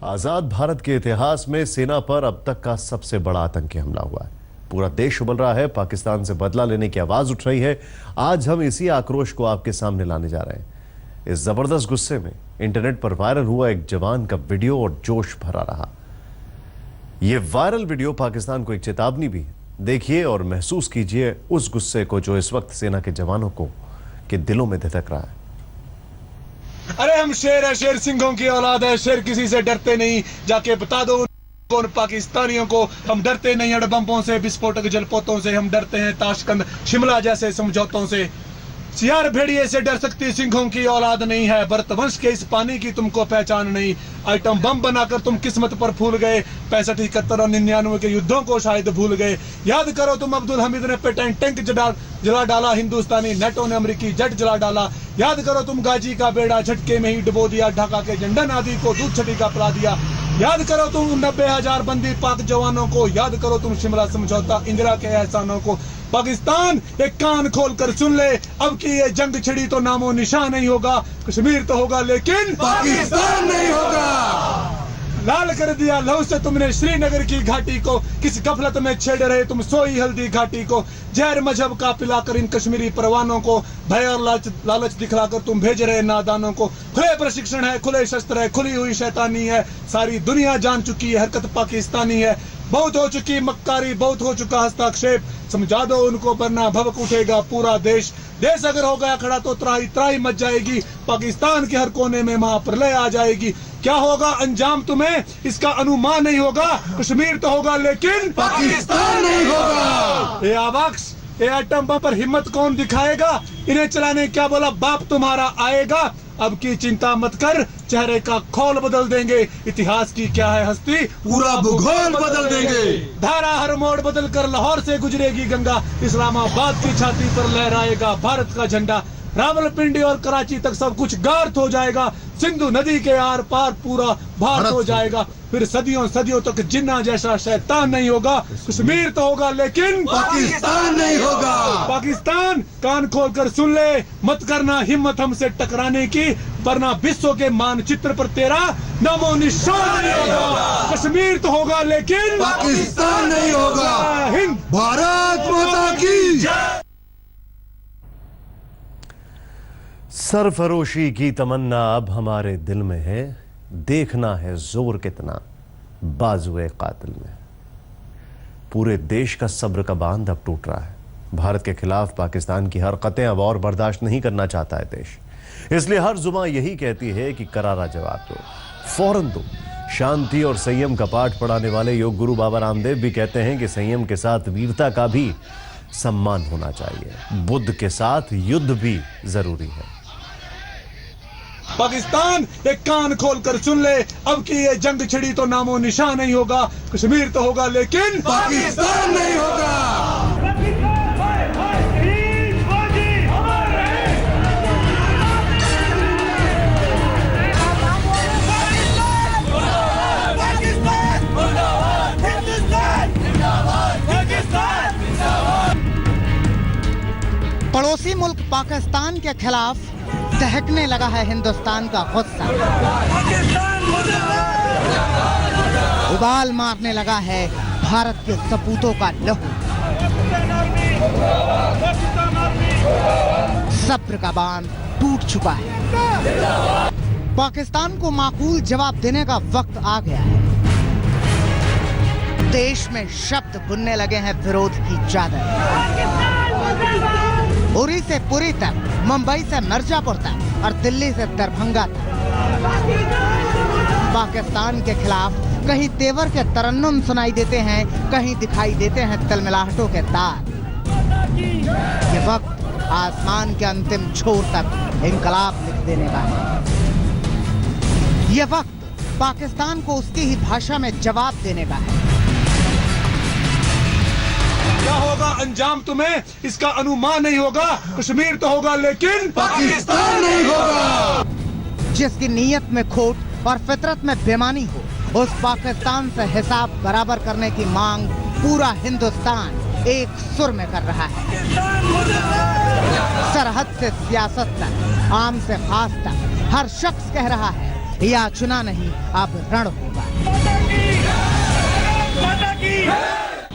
आजाद भारत के इतिहास में सेना पर अब तक का सबसे बड़ा आतंकी हमला हुआ है। पूरा देश उबल रहा है, पाकिस्तान से बदला लेने की आवाज उठ रही है। आज हम इसी आक्रोश को आपके सामने लाने जा रहे हैं। इस जबरदस्त गुस्से में इंटरनेट पर वायरल हुआ एक जवान का वीडियो और जोश भरा रहा। यह वायरल वीडियो पाकिस्तान को एक चेतावनी भी है। देखिए और महसूस कीजिए उस गुस्से को जो इस वक्त सेना के जवानों को के दिलों में धधक रहा है। अरे हम शेर है, शेर सिंहों की औलाद है, शेर किसी से डरते नहीं। जाके बता दो उन पाकिस्तानियों को, हम डरते नहीं अड़बम्बों से, विस्फोटक जलपोतों से, हम डरते हैं ताशकंद शिमला जैसे समझौतों से। सियार भेड़िए से डर सकती सिंहों की औलाद नहीं है। भरतवंश के इस पानी की तुमको पहचान नहीं। आइटम बम बनाकर तुम किस्मत पर फूल गए। 65, 71 और 99 के युद्धों को शायद भूल गए। याद करो तुम अब्दुल हमीद ने पेटेंट टैंक जला डाला, हिंदुस्तानी नेटो ने अमेरिकी जेट जला डाला। याद करो तुम गाजी का बेड़ा झटके में ही डुबो दिया, ढाका के झंडा नादी को दूध छटी का पिला दिया। याद करो तुम 90,000 बंदी पाक जवानों को। याद करो तुम शिमला समझौता, इंदिरा के एहसानों को। पाकिस्तान एक कान खोल कर सुन ले, अब की ये जंग छिड़ी तो नामो निशान नहीं होगा। कश्मीर तो होगा लेकिन पाकिस्तान नहीं होगा। लाल कर दिया लहू से तुमने श्रीनगर की घाटी को। किस गफलत में छेड़ रहे तुम सोई हल्दी घाटी को। जहर मजहब का पिलाकर इन कश्मीरी परवानों को, भय और लालच दिखलाकर तुम भेज रहे नादानों को। खुले प्रशिक्षण है, खुले शस्त्र है, खुली हुई शैतानी है। सारी दुनिया जान चुकी है हरकत पाकिस्तानी है। बहुत हो चुकी मक्कारी, बहुत हो चुका हस्ताक्षेप। समझा दो उनको वरना भवक उठेगा पूरा देश। देश अगर हो गया खड़ा तो त्राही त्राही मच जाएगी। पाकिस्तान के हर कोने में महाप्रलय आ जाएगी। क्या होगा अंजाम तुम्हें इसका अनुमान नहीं होगा। कश्मीर तो होगा लेकिन पाकिस्तान नहीं होगा। ये आवाक्स, ये एटम बम पर हिम्मत कौन दिखाएगा। इन्हें चलाने क्या बोला बाप तुम्हारा आएगा। अब की चिंता मत कर, चेहरे का खोल बदल देंगे। इतिहास की क्या है हस्ती, पूरा भूगोल बदल देंगे। धारा हर मोड़ बदल कर लाहौर से गुजरेगी गंगा। इस्लामाबाद की छाती पर लहराएगा भारत का झंडा। रावलपिंडी और कराची तक सब कुछ गार्थ हो जाएगा। सिंधु नदी के आर पार पूरा भारत हो जाएगा। फिर सदियों सदियों तक जिन्ना जैसा शैतान नहीं होगा। कश्मीर तो होगा लेकिन पाकिस्तान नहीं होगा। पाकिस्तान कान खोल कर सुन ले, मत करना हिम्मत हमसे टकराने की, वरना विश्व के मानचित्र पर तेरा नामो निशान नहीं होगा। कश्मीर तो होगा लेकिन पाकिस्तान नहीं होगा। हिंद, भारत माता की। सरफरोशी की तमन्ना अब हमारे दिल में है। देखना है जोर कितना बाजुए कातिल में। पूरे देश का सब्र का बांध अब टूट रहा है। भारत के खिलाफ पाकिस्तान की हरकतें अब और बर्दाश्त नहीं करना चाहता है देश। इसलिए हर जुबान यही कहती है कि करारा जवाब दो, फौरन दो। शांति और संयम का पाठ पढ़ाने वाले योग गुरु बाबा रामदेव भी कहते हैं कि संयम के साथ वीरता का भी सम्मान होना चाहिए। बुद्ध के साथ युद्ध भी जरूरी है। पाकिस्तान एक कान खोल कर सुन ले, अब की ये जंग छिड़ी तो नामो निशान नहीं होगा। कश्मीर तो होगा लेकिन पाकिस्तान नहीं होगा। पड़ोसी मुल्क पाकिस्तान के खिलाफ दहकने लगा है हिंदुस्तान का गुस्सा। उबाल मारने लगा है भारत के सपूतों का लहू। सब्र का बांध टूट चुका है। पाकिस्तान को माकूल जवाब देने का वक्त आ गया है। देश में शब्द बुनने लगे हैं विरोध की चादर। उरी से पुरी तक, मुंबई से मिर्जापुर तक और दिल्ली से दरभंगा तक पाकिस्तान के खिलाफ कहीं तेवर के तरन्नुम सुनाई देते हैं, कहीं दिखाई देते हैं तिलमिलाहटों के तार। ये वक्त आसमान के अंतिम छोर तक इंकलाब लिख देने का है। ये वक्त पाकिस्तान को उसकी ही भाषा में जवाब देने का है। क्या होगा अंजाम तुम्हें इसका अनुमान नहीं होगा। कश्मीर तो होगा लेकिन पाकिस्तान नहीं होगा। जिसकी नीयत में खोट और फितरत में बेईमानी हो, उस पाकिस्तान से हिसाब बराबर करने की मांग पूरा हिंदुस्तान एक सुर में कर रहा है। सरहद से सियासत तक, आम से खास तक, हर शख्स कह रहा है या चुना नहीं अब रण होगा।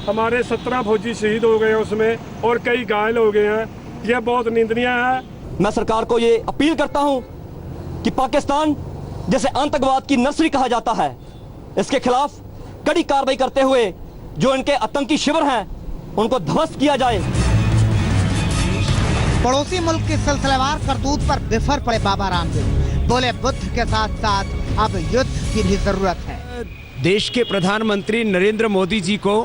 हमारे 17 फौजी शहीद हो गए उसमें और कई घायल हो गए हैं। यह बहुत निंदनीय है। मैं सरकार को ये अपील करता हूं कि पाकिस्तान जैसे आतंकवाद की नर्सरी कहा जाता है, इसके खिलाफ कड़ी कार्रवाई करते हुए जो इनके आतंकी शिविर हैं उनको ध्वस्त किया जाए। पड़ोसी मुल्क की सिलसिलेवार करतूत पर बिफर पड़े बाबा रामदेव। बोले बुद्ध के साथ साथ अब युद्ध की भी जरूरत है। देश के प्रधानमंत्री नरेंद्र मोदी जी को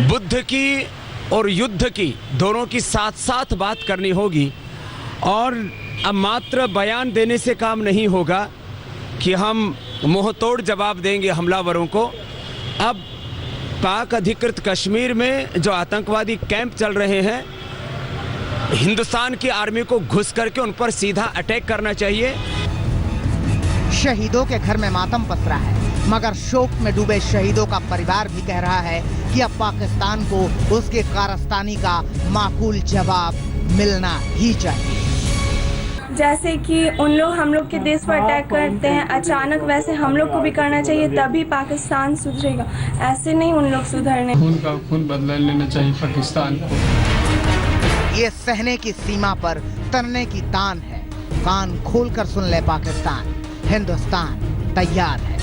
बुद्ध की और युद्ध की दोनों की साथ साथ बात करनी होगी। और अब मात्र बयान देने से काम नहीं होगा कि हम मुंहतोड़ जवाब देंगे हमलावरों को। अब पाक अधिकृत कश्मीर में जो आतंकवादी कैंप चल रहे हैं, हिंदुस्तान की आर्मी को घुस करके उन पर सीधा अटैक करना चाहिए। शहीदों के घर में मातम पसरा है, मगर शोक में डूबे शहीदों का परिवार भी कह रहा है कि अब पाकिस्तान को उसके कारस्तानी का माकूल जवाब मिलना ही चाहिए। जैसे कि उन लोग हम लोग के देश पर अटैक करते हैं अचानक, वैसे हम लोग को भी करना चाहिए, तभी पाकिस्तान सुधरेगा। ऐसे नहीं उन लोग सुधरने। खून का खून बदला लेना चाहिए पाकिस्तान को। ये सहने की सीमा पर तरने की तान है। कान खोलकर सुन ले पाकिस्तान, हिंदुस्तान तैयार है।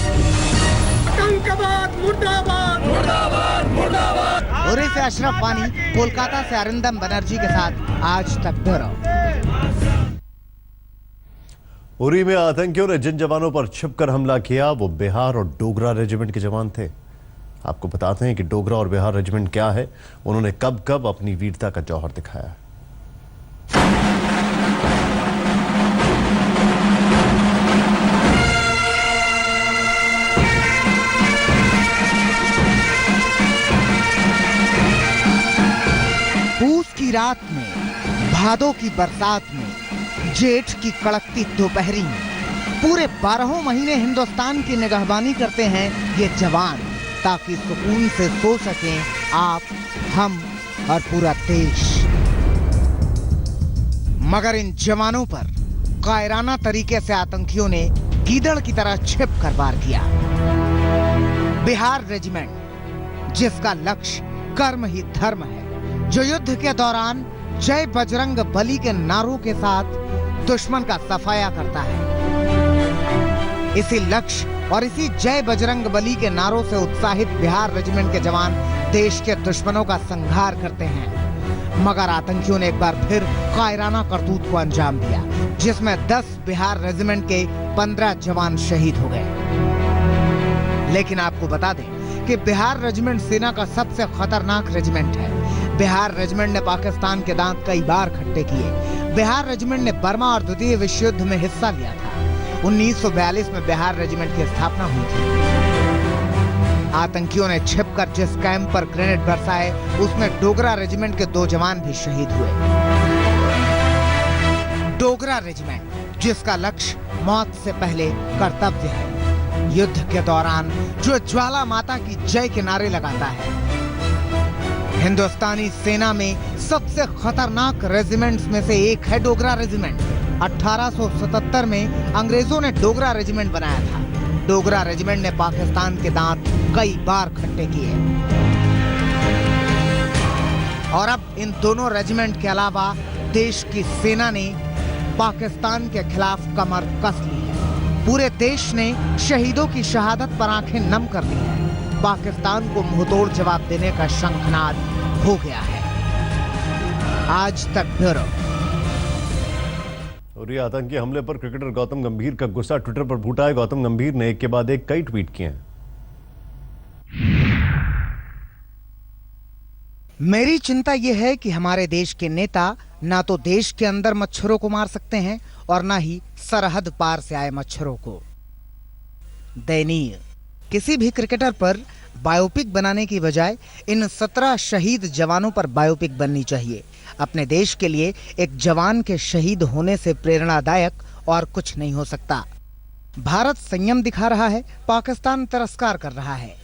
आतंकवाद मुर्दाबाद, मुर्दाबाद, मुर्दाबाद। उरी से अशरफ वानी, कोलकाता से अरिंदम बनर्जी के साथ आज तक ब्यूरो। उरी में आतंकियों ने जिन जवानों पर छिपकर हमला किया वो बिहार और डोगरा रेजिमेंट के जवान थे। आपको बताते हैं कि डोगरा और बिहार रेजिमेंट क्या है, उन्होंने कब कब अपनी वीरता का जौहर दिखाया। पूस की रात में, भादों की बरसात में, जेठ की कड़कती दोपहरी में पूरे 12 महीने हिंदुस्तान की निगहबानी करते हैं ये जवान, ताकि सुकून से सो सकें आप, हम और पूरा देश। मगर इन जवानों पर कायराना तरीके से आतंकियों ने गीदड़ की तरह छिप कर वार किया। बिहार रेजिमेंट, जिसका लक्ष्य कर्म ही धर्म है, जो युद्ध के दौरान जय बजरंग बली के नारों के साथ दुश्मन का सफाया करता है। इसी लक्ष्य और इसी जय बजरंग बली के नारों से उत्साहित बिहार रेजिमेंट के जवान देश के दुश्मनों का संहार करते हैं। मगर आतंकियों ने एक बार फिर कायराना करतूत को अंजाम दिया, जिसमें 10 बिहार रेजिमेंट के 15 जवान शहीद हो गए। लेकिन आपको बता दें कि बिहार रेजिमेंट सेना का सबसे खतरनाक रेजिमेंट है। बिहार रेजिमेंट ने पाकिस्तान के दांत कई बार खट्टे किए। बिहार रेजिमेंट ने बर्मा और द्वितीय विश्व युद्ध में हिस्सा लिया था। 1942 में बिहार रेजिमेंट की स्थापना हुई थी। आतंकियों ने छिपकर जिस कैंप पर ग्रेनेड बरसाए, उसमें डोगरा रेजिमेंट के 2 जवान भी शहीद हुए। डोगरा रेजिमेंट, जिसका लक्ष्य मौत से पहले कर्तव्य है, युद्ध के दौरान जो ज्वाला माता की जय के नारे लगाता है। हिंदुस्तानी सेना में सबसे खतरनाक रेजिमेंट्स में से एक है डोगरा रेजिमेंट। 1877 में अंग्रेजों ने डोगरा रेजिमेंट बनाया था। डोगरा रेजिमेंट ने पाकिस्तान के दांत कई बार खट्टे किए। और अब इन दोनों रेजिमेंट के अलावा देश की सेना ने पाकिस्तान के खिलाफ कमर कस ली है। पूरे देश ने शहीदों की शहादत पर आंखें नम कर दी है। पाकिस्तान को मुंहतोड़ जवाब देने का शंखनाद हो गया है। आज तक ब्यूरो। और ये आतंकी हमले पर क्रिकेटर गौतम गंभीर का गुस्सा ट्विटर पर फूटा है। गौतम गंभीर ने एक के बाद एक कई ट्वीट किए हैं। मेरी चिंता यह है कि हमारे देश के नेता ना तो देश के अंदर मच्छरों को मार सकते हैं और ना ही सरहद पार से आए मच्छरों को। दयनीय। किसी भी क्रिकेटर पर बायोपिक बनाने की बजाय इन 17 शहीद जवानों पर बायोपिक बननी चाहिए। अपने देश के लिए एक जवान के शहीद होने से प्रेरणादायक और कुछ नहीं हो सकता। भारत संयम दिखा रहा है, पाकिस्तान तिरस्कार कर रहा है।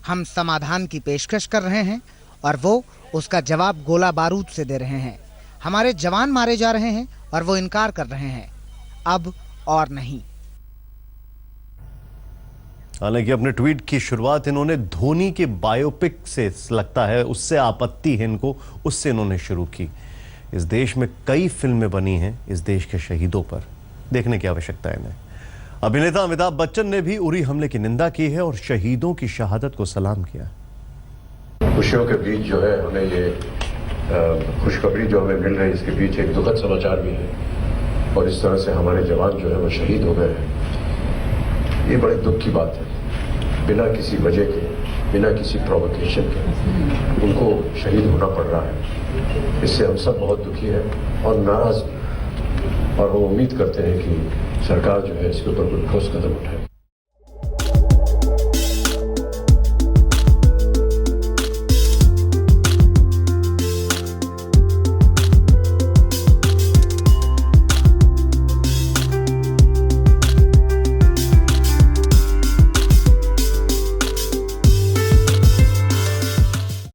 हम समाधान की पेशकश कर रहे हैं और वो उसका जवाब गोला बारूद से दे रहे हैं। हमारे जवान मारे जा रहे हैं और वो इनकार कर रहे हैं, अब और नहीं। हालांकि अपने ट्वीट की शुरुआत इन्होंने धोनी के बायोपिक से लगता है, उससे आपत्ति है इनको, उससे इन्होंने शुरू की। इस देश में कई फिल्में बनी हैं इस देश के शहीदों पर, देखने की आवश्यकता है इन्हें। अभिनेता अमिताभ बच्चन ने भी उरी हमले की निंदा की है और शहीदों की शहादत को सलाम किया। खुशियों के बीच जो है हमें ये खुशखबरी जो हमें मिल रही है, इसके बीच एक दुखद समाचार भी है और इस तरह से हमारे जवान जो है वो शहीद हो गए हैं। ये बड़े दुख की बात है, बिना किसी वजह के, बिना किसी प्रोवोकेशन के उनको शहीद होना पड़ रहा है। इससे हम सब बहुत दुखी हैं और नाराज, और हम उम्मीद करते हैं कि सरकार जो है इसके ऊपर कोई ठोस कदम उठाए।